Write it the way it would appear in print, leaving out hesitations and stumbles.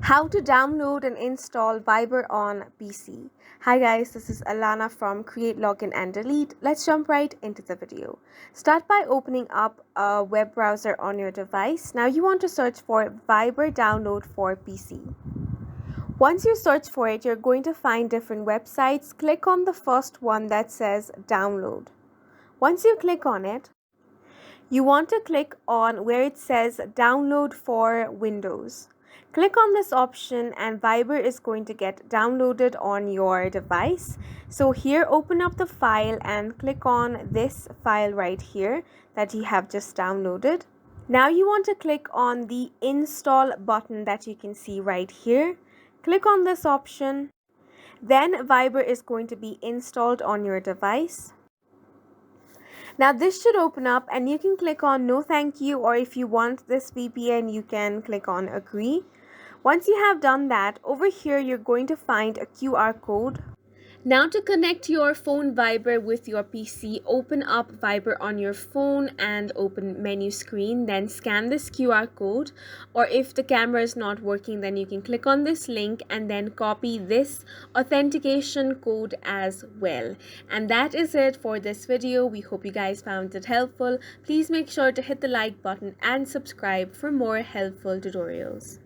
How to download and install Viber on PC. Hi guys, this is Alana from Create, Login and Delete. Let's jump right into the video. Start by opening up a web browser on your device. Now you want to search for Viber download for PC. Once you search for it, you're going to find different websites. Click on the first one that says download. Once you click on it, you want to click on where it says download for Windows. Click on this option and Viber is going to get downloaded on your device. So here, open up the file and click on this file right here that you have just downloaded. Now you want to click on the install button that you can see right here. Click on this option. Then Viber is going to be installed on your device. Now this should open up and you can click on no thank you, or if you want this VPN you can click on agree. Once you have done that, over here you're going to find a QR code. Now to connect your phone Viber with your PC, open up Viber on your phone and open menu screen, then scan this QR code, or if the camera is not working then you can click on this link and then copy this authentication code as well. And that is it for this video. We hope you guys found it helpful. Please make sure to hit the like button and subscribe for more helpful tutorials.